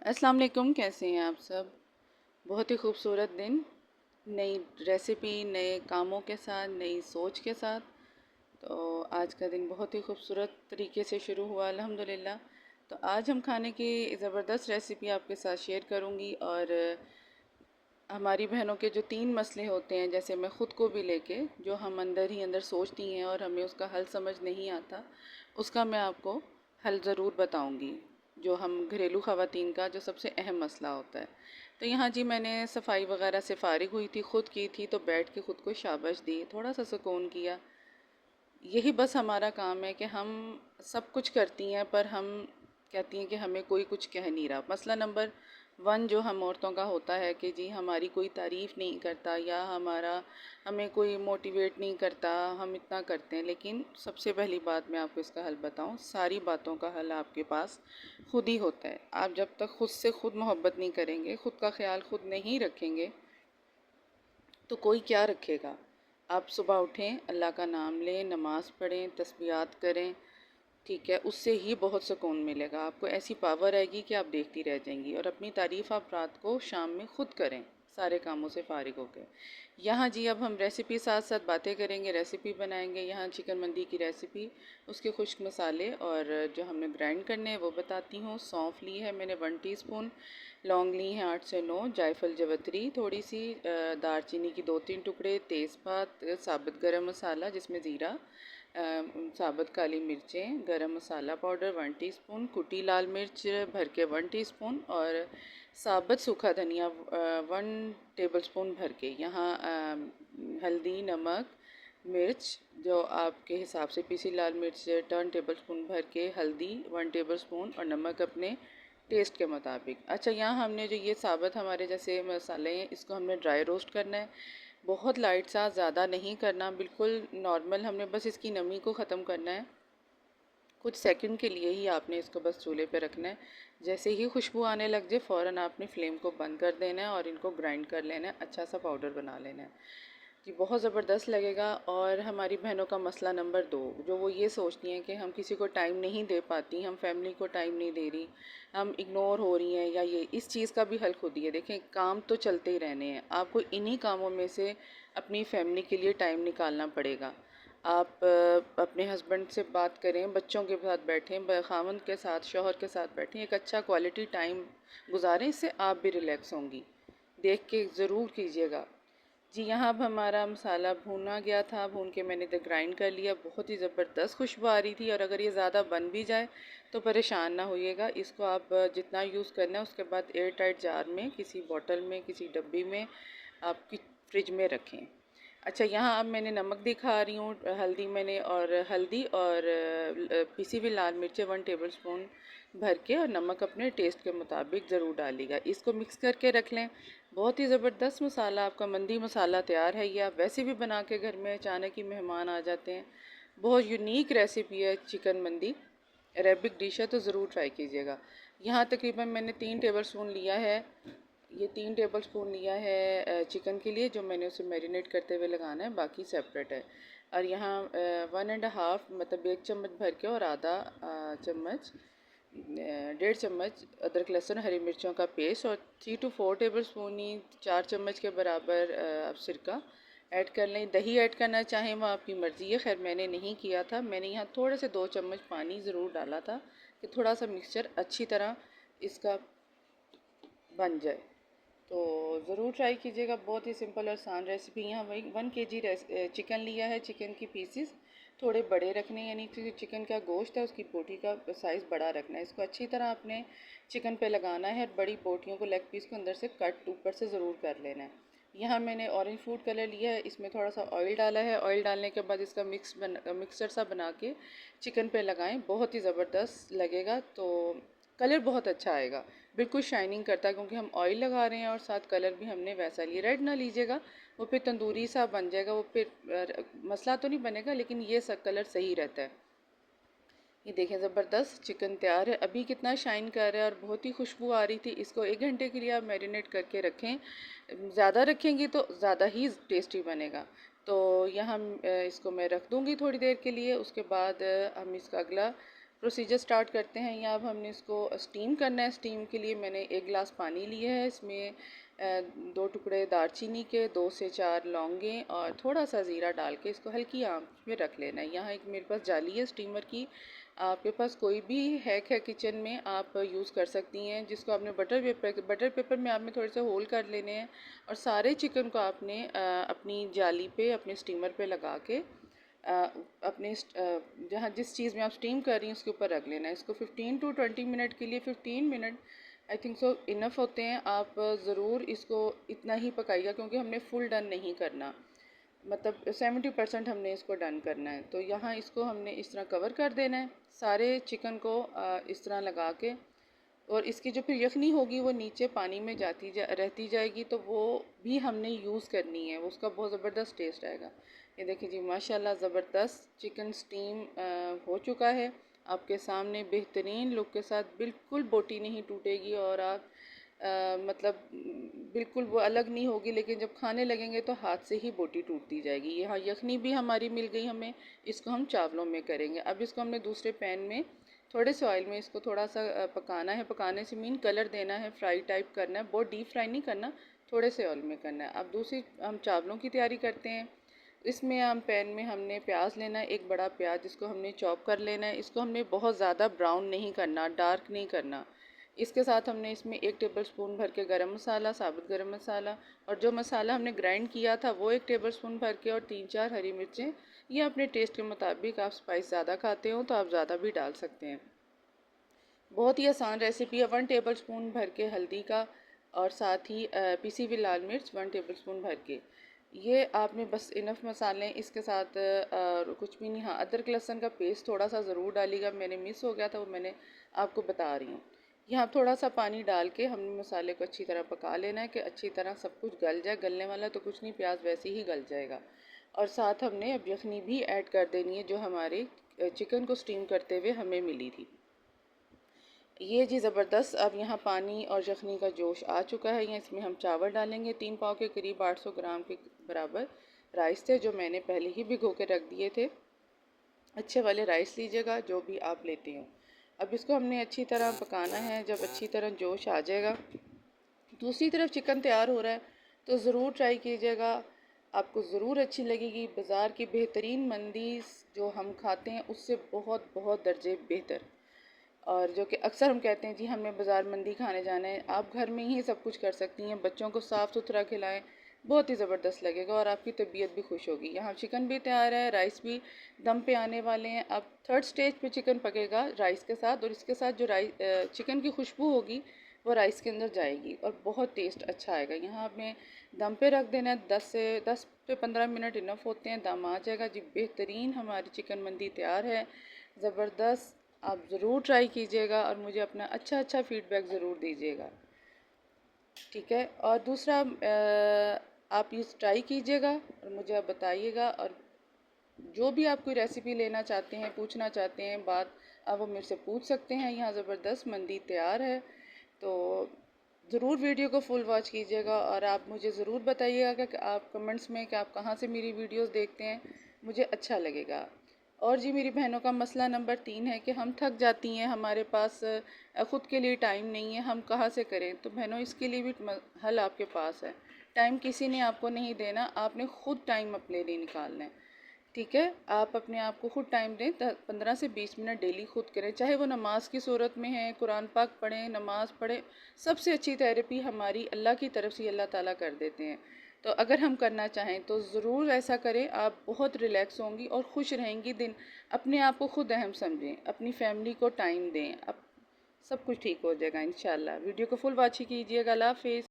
अस्सलाम वालेकुम, कैसे हैं आप सब। बहुत ही खूबसूरत दिन, नई रेसिपी, नए कामों के साथ, नई सोच के साथ। तो आज का दिन बहुत ही खूबसूरत तरीके से शुरू हुआ अल्हम्दुलिल्लाह। तो आज हम खाने की ज़बरदस्त रेसिपी आपके साथ शेयर करूंगी। और हमारी बहनों के जो 3 मसले होते हैं, जैसे मैं ख़ुद को भी लेके, जो हम अंदर ही अंदर सोचती हैं और हमें उसका हल समझ नहीं आता, उसका मैं आपको हल ज़रूर बताऊंगी। जो हम घरेलू ख़वातीन का जो सबसे अहम मसला होता है। तो यहाँ जी मैंने सफाई वगैरह से फ़ारिग हुई थी, ख़ुद की थी, तो बैठ के ख़ुद को शाबाश दी, थोड़ा सा सुकून किया। यही बस हमारा काम है कि हम सब कुछ करती हैं पर हम कहती हैं कि हमें कोई कुछ कह नहीं रहा। मसला नंबर 1 जो हम औरतों का होता है कि जी हमारी कोई तारीफ़ नहीं करता या हमें कोई मोटिवेट नहीं करता, हम इतना करते हैं। लेकिन सबसे पहली बात मैं आपको इसका हल बताऊं, सारी बातों का हल आपके पास खुद ही होता है। आप जब तक खुद से खुद मोहब्बत नहीं करेंगे, खुद का ख्याल खुद नहीं रखेंगे, तो कोई क्या रखेगा। आप सुबह उठें, अल्लाह का नाम लें, नमाज़ पढ़ें, तस्बीहात करें, ठीक है, उससे ही बहुत सुकून मिलेगा आपको। ऐसी पावर आएगी कि आप देखती रह जाएंगी। और अपनी तारीफ़ आप रात को शाम में ख़ुद करें, सारे कामों से फ़ारिग होकर। यहाँ जी अब हम रेसिपी साथ साथ बातें करेंगे, रेसिपी बनाएंगे। यहाँ चिकन मंदी की रेसिपी, उसके खुश्क मसाले और जो हमने ग्राइंड करने हैं वो बताती हूँ। सौंफ ली है मैंने 1 टीस्पून, लौंग ली हैं 8 से 9, जायफल जवतरी थोड़ी सी, दालचीनी की 2-3 टुकड़े, तेज़पात, साबुत गरम मसाला जिसमें ज़ीरा, साबुत काली मिर्चें, गरम मसाला पाउडर 1 टीस्पून, कुटी लाल मिर्च भर के 1 टीस्पून और साबुत सूखा धनिया 1 टेबलस्पून भर के। यहाँ हल्दी, नमक, मिर्च जो आपके हिसाब से, पीसी लाल मिर्च 1 टेबलस्पून भर के, हल्दी 1 टेबलस्पून और नमक अपने टेस्ट के मुताबिक। अच्छा, यहाँ हमने जो ये साबुत हमारे जैसे मसाले हैं, इसको हमने ड्राई रोस्ट करना है। बहुत लाइट सा, ज़्यादा नहीं करना, बिल्कुल नॉर्मल। हमने बस इसकी नमी को ख़त्म करना है। कुछ सेकंड के लिए ही आपने इसको बस चूल्हे पे रखना है। जैसे ही खुशबू आने लग जाए, फ़ौरन आपने फ्लेम को बंद कर देना है और इनको ग्राइंड कर लेना है, अच्छा सा पाउडर बना लेना है। जी बहुत ज़बरदस्त लगेगा। और हमारी बहनों का मसला नंबर 2, जो वो ये सोचती हैं कि हम किसी को टाइम नहीं दे पाती, हम फैमिली को टाइम नहीं दे रही, हम इग्नोर हो रही हैं, या ये इस चीज़ का भी हल खुद ही है। देखें, काम तो चलते ही रहने हैं, आपको इन्हीं कामों में से अपनी फैमिली के लिए टाइम निकालना पड़ेगा। आप अपने हस्बैंड से बात करें, बच्चों के साथ बैठें, खामन के साथ, शौहर के साथ बैठें, एक अच्छा क्वालिटी टाइम गुजारें, इससे आप भी रिलैक्स होंगी। देख के ज़रूर कीजिएगा। जी यहाँ अब हमारा मसाला भूना गया था, भून के मैंने इधर ग्राइंड कर लिया। बहुत ही ज़बरदस्त खुशबू आ रही थी। और अगर ये ज़्यादा बन भी जाए तो परेशान ना होइएगा, इसको आप जितना यूज़ करना है उसके बाद एयर टाइट जार में, किसी बॉटल में, किसी डब्बी में आपकी फ्रिज में रखें। अच्छा, यहाँ अब मैंने नमक दिखा रही हूँ, हल्दी और पिसी हुई लाल मिर्चें 1 टेबलस्पून भर के, और नमक अपने टेस्ट के मुताबिक ज़रूर डालिएगा। इसको मिक्स करके रख लें। बहुत ही ज़बरदस्त मसाला आपका मंदी मसाला तैयार है। ये आप वैसे भी बना के घर में, अचानक ही मेहमान आ जाते हैं। बहुत यूनिक रेसिपी है चिकन मंदी, अरेबिक डिश है, तो ज़रूर ट्राई कीजिएगा। यहाँ तकरीबन मैंने 3 टेबलस्पून लिया है, ये 3 टेबलस्पून लिया है चिकन के लिए, जो मैंने उसे मैरिनेट करते हुए लगाना है, बाकी सेपरेट है। और यहाँ 1.5 मतलब 1 चम्मच भर के, और आधा चम्मच 1.5 चम्मच अदरक लहसुन हरी मिर्चों का पेस्ट, और 3 to 4 टेबलस्पून ही, 4 चम्मच के बराबर आप सिरका ऐड कर लें। दही ऐड करना चाहें वो आपकी मर्ज़ी है, खैर मैंने नहीं किया था। मैंने यहाँ थोड़े से 2 चम्मच पानी ज़रूर डाला था कि थोड़ा सा मिक्सचर अच्छी तरह इसका बन जाए। तो ज़रूर ट्राई कीजिएगा, बहुत ही सिंपल और आसान रेसिपी। यहाँ वही 1 kg चिकन लिया है। चिकन की पीसीस थोड़े बड़े रखने, यानी कि चिकन का गोश्त है उसकी बोटी का साइज़ बड़ा रखना है। इसको अच्छी तरह आपने चिकन पे लगाना है, बड़ी बोटियों को, लेग पीस को अंदर से कट ऊपर से ज़रूर कर लेना है। यहाँ मैंने ऑरेंज फूड कलर लिया है, इसमें थोड़ा सा ऑयल डाला है। ऑयल डालने के बाद इसका मिक्सचर सा बना के चिकन पे लगाएं, बहुत ही ज़बरदस्त लगेगा। तो कलर बहुत अच्छा आएगा, बिल्कुल शाइनिंग करता है, क्योंकि हम ऑयल लगा रहे हैं और साथ कलर भी हमने वैसा लिया। रेड ना लीजिएगा, वो फिर तंदूरी सा बन जाएगा, वो फिर मसला तो नहीं बनेगा, लेकिन ये सब कलर सही रहता है। ये देखें, ज़बरदस्त चिकन तैयार है। अभी कितना शाइन कर रहा है और बहुत ही खुशबू आ रही थी। इसको 1 घंटे के लिए आप मैरिनेट करके रखें, ज़्यादा रखेंगी तो ज़्यादा ही टेस्टी बनेगा। तो यहाँ इसको मैं रख दूँगी थोड़ी देर के लिए। उसके बाद हम इसका अगला प्रोसीजर स्टार्ट करते हैं। यहाँ अब हमने इसको स्टीम करना है। स्टीम के लिए मैंने 1 गिलास पानी लिया है, इसमें 2 टुकड़े दालचीनी के, 2 से 4 लौंगे और थोड़ा सा ज़ीरा डाल के इसको हल्की आंच में रख लेना है। यहाँ एक मेरे पास जाली है स्टीमर की, आपके पास कोई भी हैक है किचन में आप यूज़ कर सकती हैं, जिसको आपने बटर पेपर में आपने थोड़े से होल कर लेने हैं और सारे चिकन को आपने अपनी जाली पे, अपने स्टीमर पे लगा के अपने जहाँ जिस चीज़ में आप स्टीम कर रही हैं उसके ऊपर रख लेना है। इसको 15 टू 20 मिनट के लिए, 15 minute I think so enough होते हैं। आप ज़रूर इसको इतना ही पकाइएगा क्योंकि हमने फुल डन नहीं करना, मतलब 70% हमने इसको डन करना है। तो यहाँ इसको हमने इस तरह कवर कर देना है सारे चिकन को इस तरह लगा के, और इसकी जो फिर यखनी होगी वो नीचे पानी में रहती जाएगी, तो वो भी हमने यूज़ करनी है, वो उसका बहुत ज़बरदस्त टेस्ट आएगा। ये देखिए जी, माशाल्लाह ज़बरदस्त चिकन स्टीम हो चुका है आपके सामने बेहतरीन लुक के साथ। बिल्कुल बोटी नहीं टूटेगी और आप मतलब बिल्कुल वो अलग नहीं होगी, लेकिन जब खाने लगेंगे तो हाथ से ही बोटी टूटती जाएगी। यहाँ यखनी भी हमारी मिल गई हमें, इसको हम चावलों में करेंगे। अब इसको हमने दूसरे पैन में थोड़े से ऑयल में इसको थोड़ा सा पकाना है। पकाने से मीन कलर देना है, फ्राई टाइप करना है, बहुत डीप फ्राई नहीं करना, थोड़े से ऑयल में करना है। अब दूसरी हम चावलों की तैयारी करते हैं। इसमें हम पैन में हमने प्याज लेना है, एक बड़ा प्याज, इसको हमने चॉप कर लेना है। इसको हमने बहुत ज़्यादा ब्राउन नहीं करना, डार्क नहीं करना। इसके साथ हमने इसमें 1 टेबलस्पून भर के गरम मसाला, साबुत गरम मसाला, और जो मसाला हमने ग्राइंड किया था वो 1 टेबलस्पून भर के, और 3-4 हरी मिर्चें। ये अपने टेस्ट के मुताबिक, आप स्पाइस ज़्यादा खाते हो तो आप ज़्यादा भी डाल सकते हैं। बहुत ही आसान रेसिपी है। 1 टेबलस्पून भर के हल्दी का, और साथ ही पिसी हुई लाल मिर्च 1 टेबलस्पून भर के। ये आपने बस इनफ मसाले, इसके साथ कुछ भी नहीं। हाँ, अदरक लहसुन का पेस्ट थोड़ा सा ज़रूर डालिएगा, मैंने मिस हो गया था, वो मैंने आपको बता रही हूँ। यहाँ थोड़ा सा पानी डाल के हमने मसाले को अच्छी तरह पका लेना है कि अच्छी तरह सब कुछ गल जाए। गलने वाला तो कुछ नहीं, प्याज वैसे ही गल जाएगा। और साथ हमने अब यखनी भी ऐड कर देनी है जो हमारे चिकन को स्टीम करते हुए हमें मिली थी। ये जी ज़बरदस्त, अब यहाँ पानी और यखनी का जोश आ चुका है। यहाँ इसमें हम चावल डालेंगे। 3 पाव के करीब 800 ग्राम के बराबर राइस थे, जो मैंने पहले ही भिगो के रख दिए थे। अच्छे वाले राइस लीजिएगा जो भी आप लेते हो। अब इसको हमने अच्छी तरह पकाना है। जब अच्छी तरह जोश आ जाएगा, दूसरी तरफ चिकन तैयार हो रहा है, तो ज़रूर ट्राई कीजिएगा, आपको ज़रूर अच्छी लगेगी। बाज़ार की बेहतरीन मंदी जो हम खाते हैं उससे बहुत बहुत दर्जे बेहतर, और जो कि अक्सर हम कहते हैं जी हमें बाज़ार मंदी खाने जाना है, आप घर में ही सब कुछ कर सकती हैं। बच्चों को साफ़ सुथरा खिलाएं, बहुत ही ज़बरदस्त लगेगा और आपकी तबीयत भी खुश होगी। यहाँ चिकन भी तैयार है, राइस भी दम पे आने वाले हैं। अब 3rd स्टेज पे चिकन पकेगा राइस के साथ, और इसके साथ जो चिकन की खुशबू होगी वो राइस के अंदर जाएगी और बहुत टेस्ट अच्छा आएगा। यहाँ आपने दम पे रख देना है। 10 से 15 मिनट इनफ होते हैं, दम आ जाएगा जी। बेहतरीन हमारी चिकन मंदी तैयार है, ज़बरदस्त। आप ज़रूर ट्राई कीजिएगा और मुझे अपना अच्छा फ़ीडबैक ज़रूर दीजिएगा, ठीक है। और दूसरा आप ये ट्राई कीजिएगा और मुझे आप बताइएगा, और जो भी आप कोई रेसिपी लेना चाहते हैं, पूछना चाहते हैं बात, आप वो मेरे से पूछ सकते हैं। यहाँ ज़बरदस्त मंदी तैयार है, तो ज़रूर वीडियो को फुल वॉच कीजिएगा और आप मुझे ज़रूर बताइएगा कि आप कमेंट्स में कि आप कहाँ से मेरी वीडियोस देखते हैं, मुझे अच्छा लगेगा। और जी मेरी बहनों का मसला नंबर 3 है कि हम थक जाती हैं, हमारे पास ख़ुद के लिए टाइम नहीं है, हम कहाँ से करें। तो बहनों, इसके लिए भी हल आपके पास है। टाइम किसी ने आपको नहीं देना, आपने ख़ुद टाइम अपने लिए निकालना है, ठीक है। आप अपने आप को खुद टाइम दें, 15 से 20 मिनट डेली खुद करें, चाहे वो नमाज की सूरत में है, कुरान पाक पढ़ें, नमाज पढ़ें। सबसे अच्छी थेरेपी हमारी अल्लाह की तरफ से अल्लाह ताला कर देते हैं। तो अगर हम करना चाहें तो ज़रूर ऐसा करें, आप बहुत रिलैक्स होंगी और खुश रहेंगी। दिन अपने आप को खुद अहम समझें, अपनी फैमिली को टाइम दें, अब सब कुछ ठीक हो जाएगा इंशाल्लाह। वीडियो को फुल वॉच कीजिएगा। अल्लाह हाफ़िज़।